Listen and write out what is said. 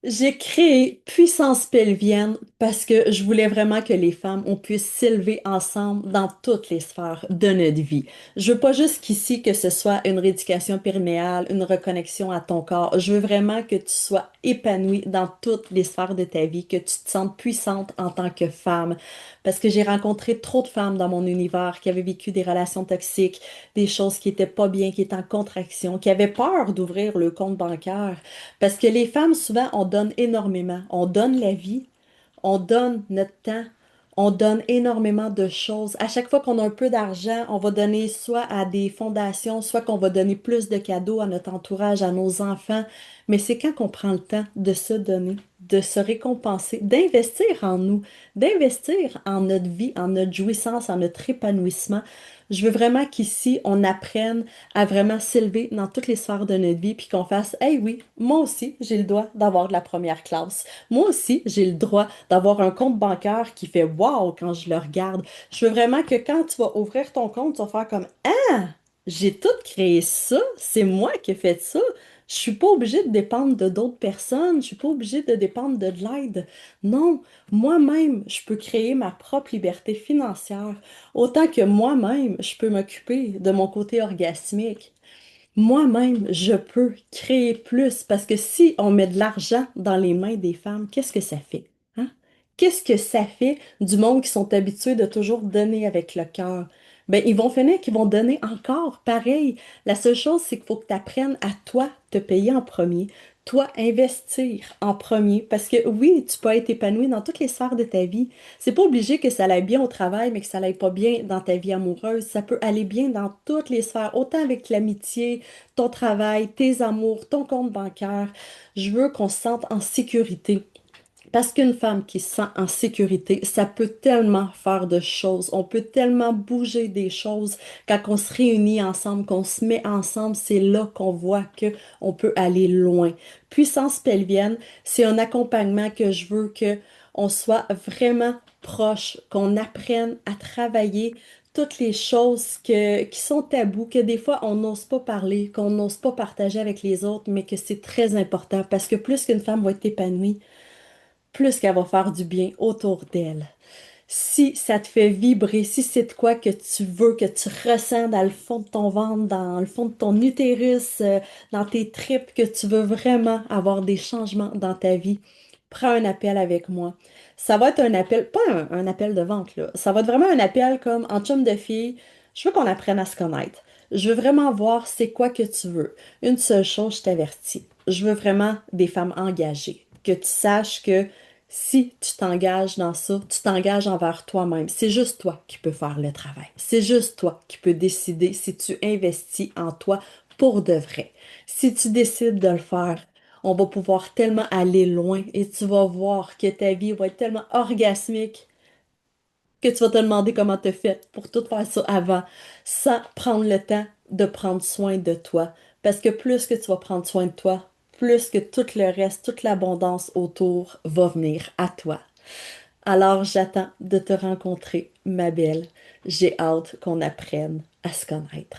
J'ai créé Puissance pelvienne parce que je voulais vraiment que les femmes, on puisse s'élever ensemble dans toutes les sphères de notre vie. Je veux pas juste qu'ici que ce soit une rééducation périnéale, une reconnexion à ton corps. Je veux vraiment que tu sois épanouie dans toutes les sphères de ta vie, que tu te sentes puissante en tant que femme. Parce que j'ai rencontré trop de femmes dans mon univers qui avaient vécu des relations toxiques, des choses qui étaient pas bien, qui étaient en contraction, qui avaient peur d'ouvrir le compte bancaire. Parce que les femmes, souvent, on donne énormément. On donne la vie, on donne notre temps, on donne énormément de choses. À chaque fois qu'on a un peu d'argent, on va donner soit à des fondations, soit qu'on va donner plus de cadeaux à notre entourage, à nos enfants. Mais c'est quand qu'on prend le temps de se donner, de se récompenser, d'investir en nous, d'investir en notre vie, en notre jouissance, en notre épanouissement. Je veux vraiment qu'ici, on apprenne à vraiment s'élever dans toutes les sphères de notre vie, puis qu'on fasse, hey oui, moi aussi, j'ai le droit d'avoir de la première classe. Moi aussi, j'ai le droit d'avoir un compte bancaire qui fait wow quand je le regarde. Je veux vraiment que quand tu vas ouvrir ton compte, tu vas faire comme ah, j'ai tout créé ça, c'est moi qui ai fait ça. Je suis pas obligée de dépendre de d'autres personnes, je suis pas obligée de dépendre de l'aide. Non, moi-même, je peux créer ma propre liberté financière, autant que moi-même, je peux m'occuper de mon côté orgasmique. Moi-même, je peux créer plus parce que si on met de l'argent dans les mains des femmes, qu'est-ce que ça fait? Hein? Qu'est-ce que ça fait du monde qui sont habitués de toujours donner avec le cœur? Ben, ils vont finir qu'ils vont donner encore pareil. La seule chose, c'est qu'il faut que tu apprennes à toi te payer en premier, toi investir en premier, parce que oui, tu peux être épanoui dans toutes les sphères de ta vie. C'est pas obligé que ça aille bien au travail, mais que ça aille pas bien dans ta vie amoureuse. Ça peut aller bien dans toutes les sphères, autant avec l'amitié, ton travail, tes amours, ton compte bancaire. Je veux qu'on se sente en sécurité. Parce qu'une femme qui se sent en sécurité, ça peut tellement faire de choses. On peut tellement bouger des choses quand on se réunit ensemble, qu'on se met ensemble. C'est là qu'on voit que on peut aller loin. Puissance pelvienne, c'est un accompagnement que je veux que on soit vraiment proche, qu'on apprenne à travailler toutes les choses qui sont tabous, que des fois on n'ose pas parler, qu'on n'ose pas partager avec les autres, mais que c'est très important parce que plus qu'une femme va être épanouie, plus qu'elle va faire du bien autour d'elle. Si ça te fait vibrer, si c'est de quoi que tu veux, que tu ressens dans le fond de ton ventre, dans le fond de ton utérus, dans tes tripes, que tu veux vraiment avoir des changements dans ta vie, prends un appel avec moi. Ça va être un appel, pas un appel de vente, là. Ça va être vraiment un appel comme en chum de fille. Je veux qu'on apprenne à se connaître. Je veux vraiment voir c'est quoi que tu veux. Une seule chose, je t'avertis. Je veux vraiment des femmes engagées. Que tu saches que si tu t'engages dans ça, tu t'engages envers toi-même. C'est juste toi qui peux faire le travail. C'est juste toi qui peux décider si tu investis en toi pour de vrai. Si tu décides de le faire, on va pouvoir tellement aller loin et tu vas voir que ta vie va être tellement orgasmique que tu vas te demander comment tu fait pour tout faire ça avant, sans prendre le temps de prendre soin de toi. Parce que plus que tu vas prendre soin de toi, plus que tout le reste, toute l'abondance autour va venir à toi. Alors j'attends de te rencontrer, ma belle. J'ai hâte qu'on apprenne à se connaître.